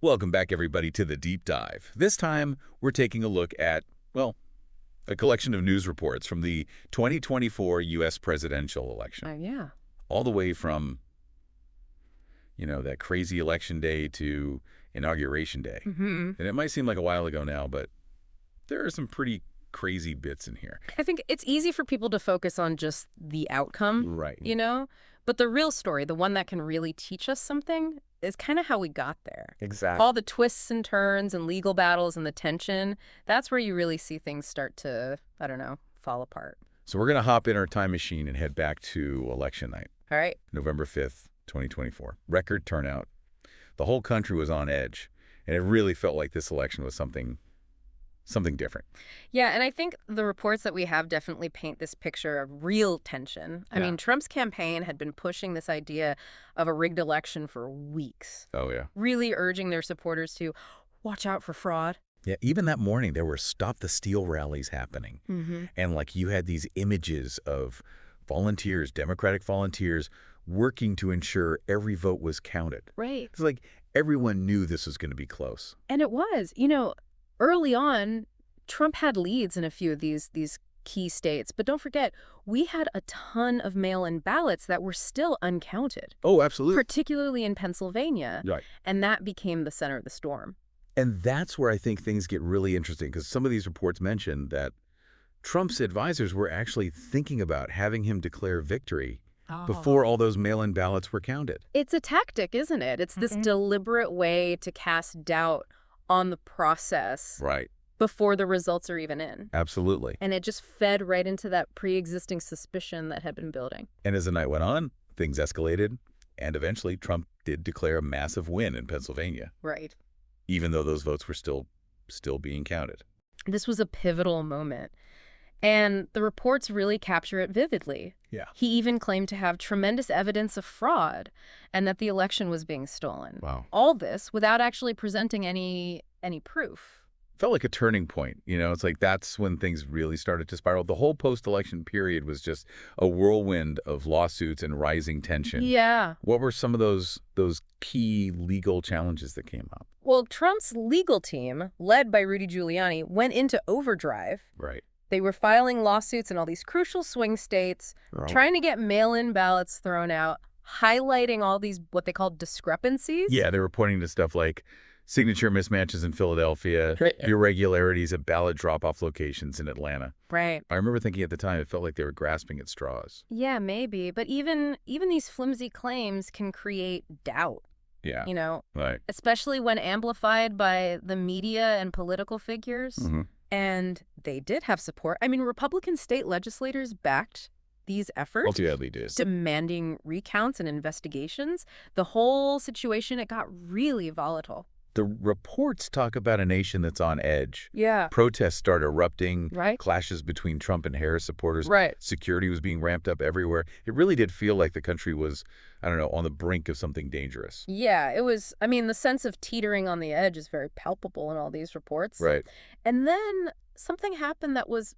Welcome back, everybody, to the Deep Dive. This time, we're taking a look at, well, a collection of news reports from the 2024 U.S. presidential election. Yeah. All the way from, that crazy election day to inauguration day. Mm-hmm. And it might seem like a while ago now, but there are some pretty crazy bits in here. I think it's easy for people to focus on just the outcome, Right. But the real story, the one that can really teach us something, is kind of how we got there. Exactly. All the twists and turns and legal battles and the tension, that's where you really see things start to, fall apart. So we're going to hop in our time machine and head back to election night. All right. November 5th, 2024. Record turnout. The whole country was on edge, and it really felt like this election was something different. Yeah, and I think the reports that we have definitely paint this picture of real tension. I mean, Trump's campaign had been pushing this idea of a rigged election for weeks. Oh, yeah. Really urging their supporters to watch out for fraud. Yeah, even that morning, there were Stop the Steal rallies happening. Mm-hmm. And, you had these images of volunteers, Democratic volunteers, working to ensure every vote was counted. Right. It's like everyone knew this was going to be close. And it was. Early on, Trump had leads in a few of these key states. But don't forget, we had a ton of mail-in ballots that were still uncounted. Oh, absolutely. Particularly in Pennsylvania. Right. And that became the center of the storm. And that's where I think things get really interesting, because some of these reports mentioned that Trump's advisors were actually thinking about having him declare victory before all those mail-in ballots were counted. It's a tactic, isn't it? It's this deliberate way to cast doubt on the process before the results are even in. Absolutely. And it just fed right into that pre-existing suspicion that had been building. And as the night went on, things escalated, and eventually Trump did declare a massive win in Pennsylvania. Right. Even though those votes were still being counted. This was a pivotal moment. And the reports really capture it vividly. Yeah. He even claimed to have tremendous evidence of fraud and that the election was being stolen. Wow. All this without actually presenting any proof. Felt like a turning point. It's like that's when things really started to spiral. The whole post-election period was just a whirlwind of lawsuits and rising tension. Yeah. What were some of those key legal challenges that came up? Well, Trump's legal team, led by Rudy Giuliani, went into overdrive. Right. They were filing lawsuits in all these crucial swing states, trying to get mail-in ballots thrown out, highlighting all these what they call discrepancies. Yeah, they were pointing to stuff like signature mismatches in Philadelphia, irregularities at ballot drop-off locations in Atlanta. Right. I remember thinking at the time it felt like they were grasping at straws. Yeah, maybe. But even these flimsy claims can create doubt. Yeah. Right. Especially when amplified by the media and political figures. Mm-hmm. And they did have support. I mean, Republican state legislators backed these efforts. Ultimately did. Demanding recounts and investigations. The whole situation, it got really volatile. The reports talk about a nation that's on edge. Yeah. Protests start erupting. Right. Clashes between Trump and Harris supporters. Right. Security was being ramped up everywhere. It really did feel like the country was, on the brink of something dangerous. Yeah, it was. I mean, the sense of teetering on the edge is very palpable in all these reports. Right. And then something happened that was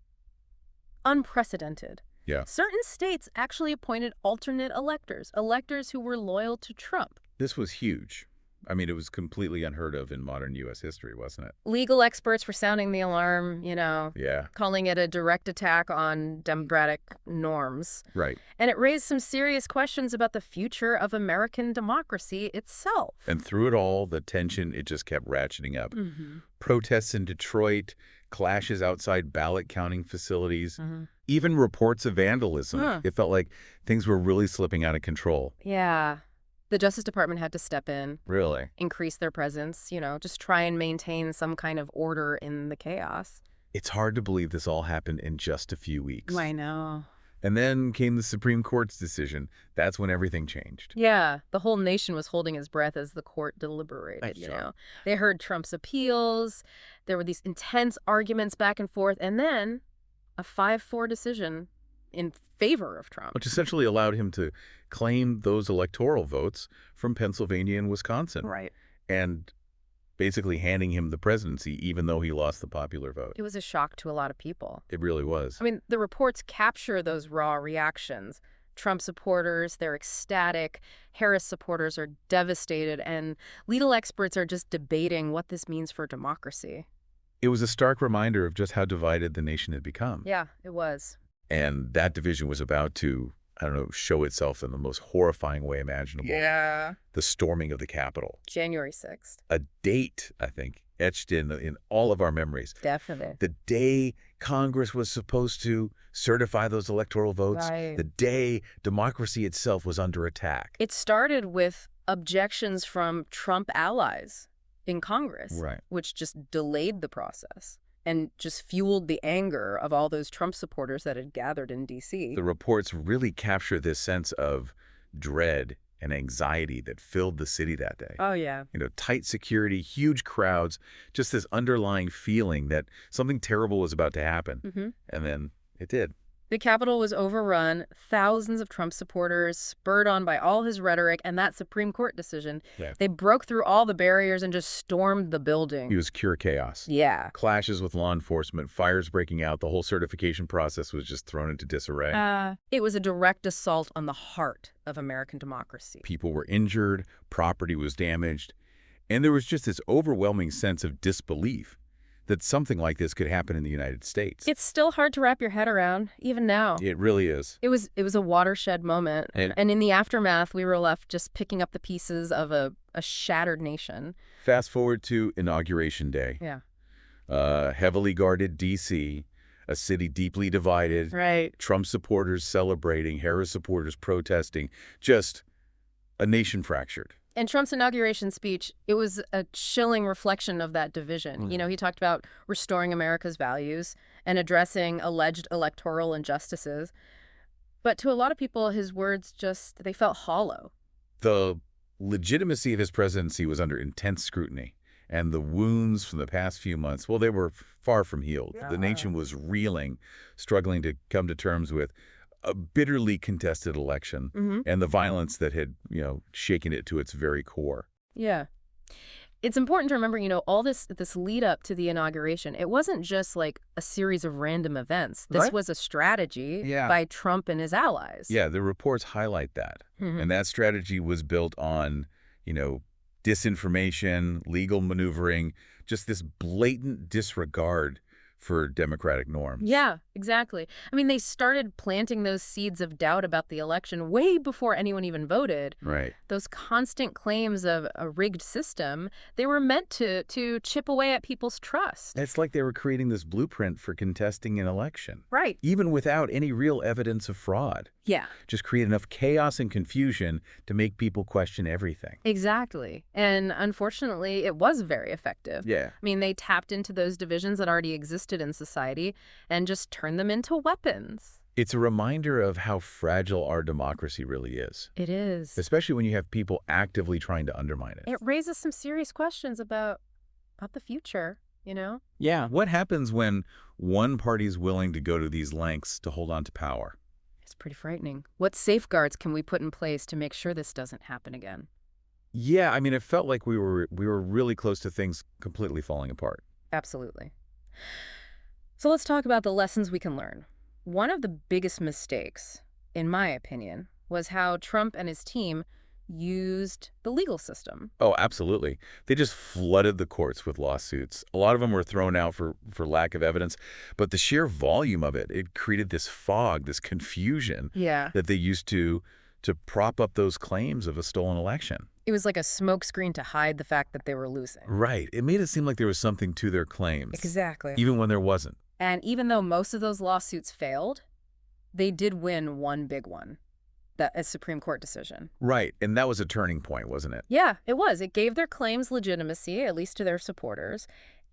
unprecedented. Yeah. Certain states actually appointed alternate electors who were loyal to Trump. This was huge. I mean, it was completely unheard of in modern U.S. history, wasn't it? Legal experts were sounding the alarm, Yeah. calling it a direct attack on democratic norms. Right. And it raised some serious questions about the future of American democracy itself. And through it all, the tension, it just kept ratcheting up. Mm-hmm. Protests in Detroit, clashes outside ballot counting facilities, even reports of vandalism. It felt like things were really slipping out of control. Yeah. The Justice Department had to step in. Really? Increase their presence, just try and maintain some kind of order in the chaos. It's hard to believe this all happened in just a few weeks. I know. And then came the Supreme Court's decision. That's when everything changed. Yeah, the whole nation was holding its breath as the court deliberated, They heard Trump's appeals. There were these intense arguments back and forth. And then a 5-4 decision in favor of Trump. Which essentially allowed him to claim those electoral votes from Pennsylvania and Wisconsin. Right. And basically handing him the presidency, even though he lost the popular vote. It was a shock to a lot of people. It really was. I mean, the reports capture those raw reactions. Trump supporters, they're ecstatic. Harris supporters are devastated, and legal experts are just debating what this means for democracy. It was a stark reminder of just how divided the nation had become. Yeah, it was. And that division was about to, I don't know, show itself in the most horrifying way imaginable. Yeah. The storming of the Capitol. January 6th. A date, I think, etched in all of our memories. Definitely. The day Congress was supposed to certify those electoral votes, Right. the day democracy itself was under attack. It started with objections from Trump allies in Congress, Right. which just delayed the process and just fueled the anger of all those Trump supporters that had gathered in D.C. The reports really capture this sense of dread and anxiety that filled the city that day. Oh, yeah. You know, tight security, huge crowds, just this underlying feeling that something terrible was about to happen. And then it did. The Capitol was overrun, thousands of Trump supporters, spurred on by all his rhetoric and that Supreme Court decision. Yeah. They broke through all the barriers and just stormed the building. It was pure chaos. Yeah. Clashes with law enforcement, fires breaking out, the whole certification process was just thrown into disarray. It was a direct assault on the heart of American democracy. People were injured, property was damaged, and there was just this overwhelming sense of disbelief that something like this could happen in the United States. It's still hard to wrap your head around, even now. It really is. It was a watershed moment. And in the aftermath, we were left just picking up the pieces of a shattered nation. Fast forward to Inauguration Day. Yeah. Heavily guarded D.C., a city deeply divided. Right. Trump supporters celebrating, Harris supporters protesting, just a nation fractured. And Trump's inauguration speech, it was a chilling reflection of that division. You know, he talked about restoring America's values and addressing alleged electoral injustices. But to a lot of people, his words just, they felt hollow. The legitimacy of his presidency was under intense scrutiny. And the wounds from the past few months, well, they were far from healed. The nation was reeling, struggling to come to terms with a bitterly contested election and the violence that had, shaken it to its very core. Yeah. It's important to remember, all this lead up to the inauguration, it wasn't just like a series of random events. This was a strategy by Trump and his allies. Yeah, the reports highlight that. And that strategy was built on, disinformation, legal maneuvering, just this blatant disregard for democratic norms. Yeah, exactly. I mean, they started planting those seeds of doubt about the election way before anyone even voted. Right. Those constant claims of a rigged system, they were meant to chip away at people's trust. It's like they were creating this blueprint for contesting an election. Right. Even without any real evidence of fraud. Yeah. Just create enough chaos and confusion to make people question everything. Exactly. And unfortunately, it was very effective. Yeah. I mean, they tapped into those divisions that already existed in society and just turned them into weapons. It's a reminder of how fragile our democracy really is. It is. Especially when you have people actively trying to undermine it. It raises some serious questions about the future, Yeah. What happens when one party's willing to go to these lengths to hold on to power? It's pretty frightening. What safeguards can we put in place to make sure this doesn't happen again? Yeah, I mean, it felt like we were really close to things completely falling apart. Absolutely. So let's talk about the lessons we can learn. One of the biggest mistakes, in my opinion, was how Trump and his team used the legal system. Oh, absolutely. They just flooded the courts with lawsuits. A lot of them were thrown out for lack of evidence, but the sheer volume of it created this fog, this confusion that they used to prop up those claims of a stolen election. It was like a smokescreen to hide the fact that they were losing. Right. It made it seem like there was something to their claims. Exactly. Even when there wasn't. And even though most of those lawsuits failed, they did win one big one. A Supreme Court decision. Right. And that was a turning point, wasn't it? Yeah, it was. It gave their claims legitimacy, at least to their supporters,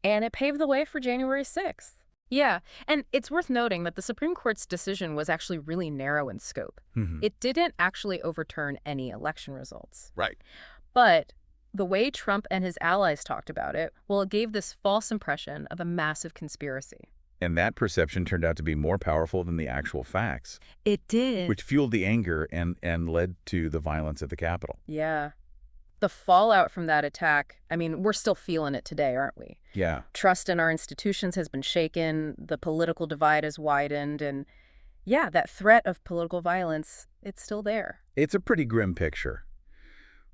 and it paved the way for January 6th. Yeah, and it's worth noting that the Supreme Court's decision was actually really narrow in scope. It didn't actually overturn any election results. Right. But the way Trump and his allies talked about it, well, it gave this false impression of a massive conspiracy. And that perception turned out to be more powerful than the actual facts. It did. Which fueled the anger and led to the violence at the Capitol. Yeah. The fallout from that attack, I mean, we're still feeling it today, aren't we? Yeah. Trust in our institutions has been shaken, the political divide has widened, and, Yeah, that threat of political violence, it's still there. It's a pretty grim picture.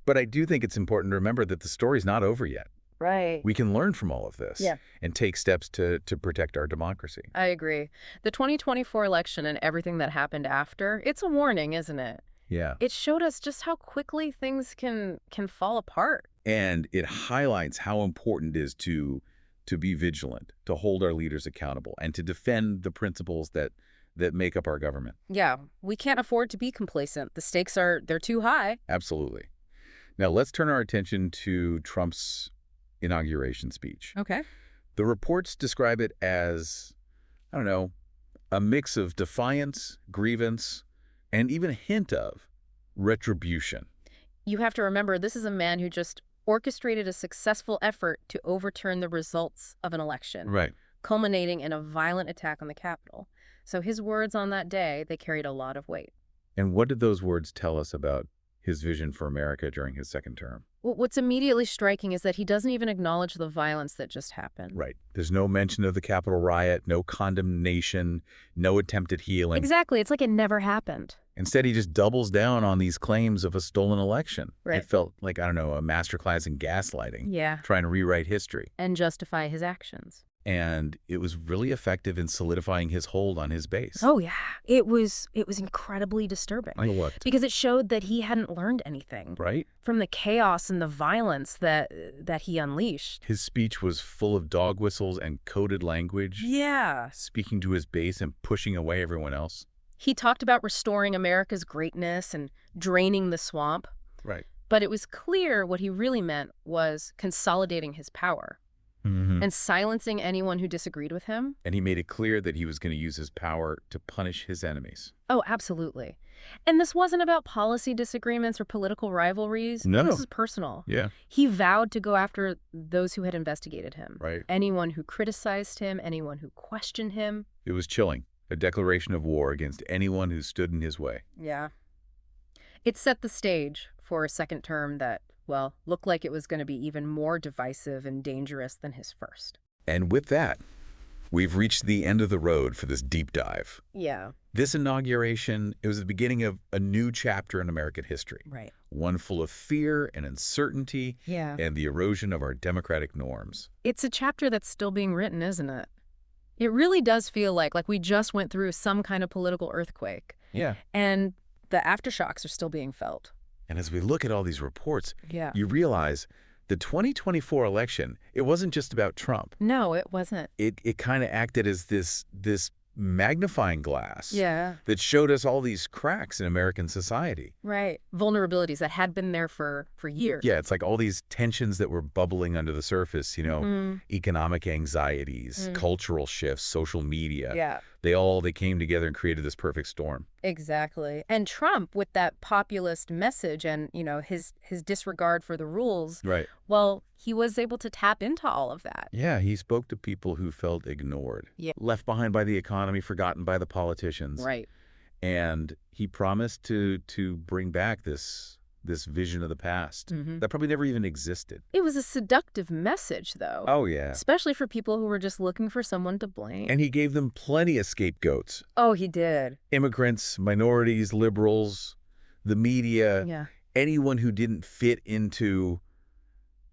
But I do think it's important to remember that the story's not over yet. Right. We can learn from all of this Yeah. and take steps to protect our democracy. I agree. The 2024 election and everything that happened after, it's a warning, isn't it? Yeah. It showed us just how quickly things can fall apart. And it highlights how important it is to be vigilant, to hold our leaders accountable, and to defend the principles that make up our government. Yeah, we can't afford to be complacent. The stakes they're too high. Absolutely. Now, let's turn our attention to Trump's inauguration speech. Okay. The reports describe it as, I don't know, a mix of defiance, grievance, and even a hint of retribution. You have to remember, this is a man who just orchestrated a successful effort to overturn the results of an election, Right. culminating in a violent attack on the Capitol. So his words on that day, they carried a lot of weight. And what did those words tell us about his vision for America during his second term? Well, what's immediately striking is that he doesn't even acknowledge the violence that just happened. Right. There's no mention of the Capitol riot, no condemnation, no attempt at healing. Exactly. It's like it never happened. Instead, he just doubles down on these claims of a stolen election. Right. It felt like, I don't know, a masterclass in gaslighting. Yeah. Trying to rewrite history. And justify his actions. And it was really effective in solidifying his hold on his base. Oh, yeah. It was incredibly disturbing. I looked. Because it showed that he hadn't learned anything. Right? From the chaos and the violence that he unleashed. His speech was full of dog whistles and coded language. Yeah. Speaking to his base and pushing away everyone else. He talked about restoring America's greatness and draining the swamp. Right. But it was clear what he really meant was consolidating his power. Mm-hmm. And silencing anyone who disagreed with him. And he made it clear that he was going to use his power to punish his enemies. Oh, absolutely. And this wasn't about policy disagreements or political rivalries. No. This is personal. Yeah. He vowed to go after those who had investigated him. Right. Anyone who criticized him, anyone who questioned him. It was chilling. A declaration of war against anyone who stood in his way. Yeah. It set the stage for a second term that, well, looked like it was going to be even more divisive and dangerous than his first. And with that, we've reached the end of the road for this deep dive. Yeah. This inauguration, it was the beginning of a new chapter in American history. Right. One full of fear and uncertainty and the erosion of our democratic norms. It's a chapter that's still being written, isn't it? It really does feel like we just went through some kind of political earthquake. Yeah. And the aftershocks are still being felt. And as we look at all these reports, Yeah. you realize the 2024 election, it wasn't just about Trump. No, it wasn't. It kind of acted as this magnifying glass Yeah. that showed us all these cracks in American society. Right. Vulnerabilities that had been there for years. Yeah, it's like all these tensions that were bubbling under the surface, economic anxieties, cultural shifts, social media. Yeah. They came together and created this perfect storm. Exactly. And Trump, with that populist message and, his disregard for the rules, Right. well, he was able to tap into all of that. Yeah, he spoke to people who felt ignored, left behind by the economy, forgotten by the politicians. Right. And he promised to bring back this vision of the past that probably never even existed. It was a seductive message, though. Oh, yeah. Especially for people who were just looking for someone to blame. And he gave them plenty of scapegoats. Oh, he did. Immigrants, minorities, liberals, the media, Yeah. anyone who didn't fit into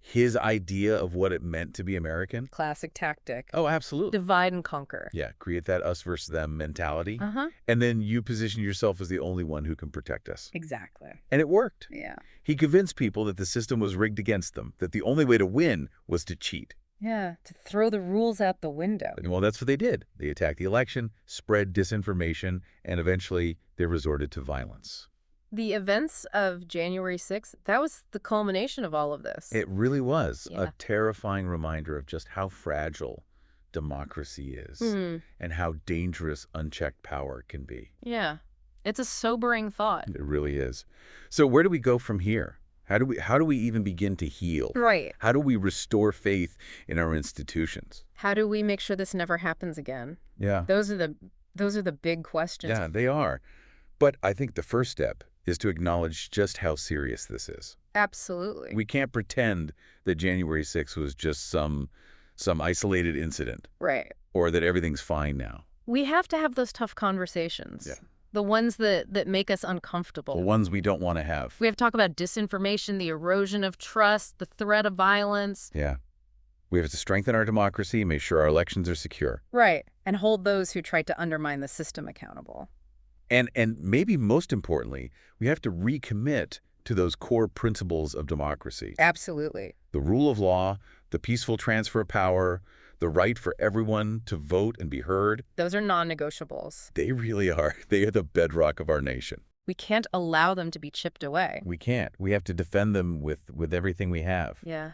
his idea of what it meant to be American. Classic tactic. Oh, absolutely. Divide and conquer. Yeah, create that us versus them mentality. Uh-huh. And then you position yourself as the only one who can protect us. Exactly. And it worked. Yeah. He convinced people that the system was rigged against them, that the only way to win was to cheat. Yeah, to throw the rules out the window. Well, that's what they did. They attacked the election, spread disinformation, and eventually they resorted to violence. The events of January 6th, that was the culmination of all of this. It really was Yeah. a terrifying reminder of just how fragile democracy is and how dangerous unchecked power can be. Yeah. It's a sobering thought. It really is. So where do we go from here? How do we even begin to heal? Right. How do we restore faith in our institutions? How do we make sure this never happens again? Yeah. Those are the big questions. Yeah, they are. But I think the first step is to acknowledge just how serious this is. Absolutely. We can't pretend that January 6th was just some isolated incident Right. or that everything's fine now. We have to have those tough conversations. Yeah. The ones that make us The uncomfortable. ones we don't want to have. We have to talk about disinformation, the erosion of trust, the threat of violence. Yeah. We have to strengthen our democracy, make sure our elections are secure. Right. And hold those who try to undermine the system accountable. And maybe most importantly, we have to recommit to those core principles of democracy. Absolutely. The rule of law, the peaceful transfer of power, the right for everyone to vote and be heard. Those are non-negotiables. They really are. They are the bedrock of our nation. We can't allow them to be chipped away. We can't. We have to defend them with everything we have. Yeah.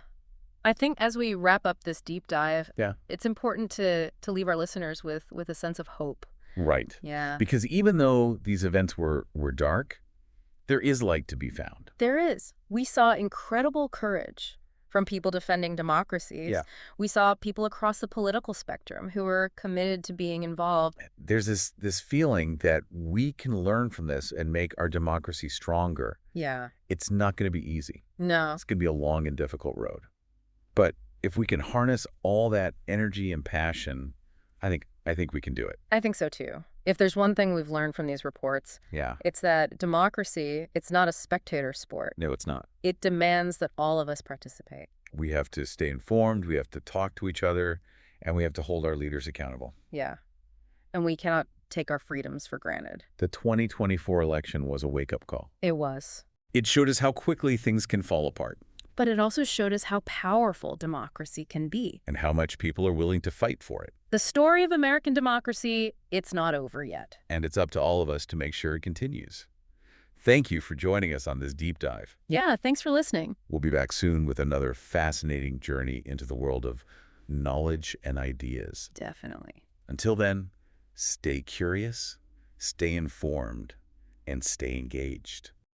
I think as we wrap up this deep dive, Yeah. it's important to leave our listeners with a sense of hope. Right. Yeah. Because even though these events were dark, there is light to be found. There is. We saw incredible courage from people defending democracies. Yeah. We saw people across the political spectrum who were committed to being involved. There's this feeling that we can learn from this and make our democracy stronger. Yeah. It's not going to be easy. No. It's going to be a long and difficult road. But if we can harness all that energy and passion, I think we can do it. I think so too. If there's one thing we've learned from these reports, Yeah. it's that democracy, it's not a spectator sport. No, it's not. It demands that all of us participate. We have to stay informed, we have to talk to each other, and we have to hold our leaders accountable. Yeah. And we cannot take our freedoms for granted. The 2024 election was a wake-up call. It was. It showed us how quickly things can fall apart. But it also showed us how powerful democracy can be. And how much people are willing to fight for it. The story of American democracy, it's not over yet. And it's up to all of us to make sure it continues. Thank you for joining us on this deep dive. Yeah, thanks for listening. We'll be back soon with another fascinating journey into the world of knowledge and ideas. Definitely. Until then, stay curious, stay informed, and stay engaged.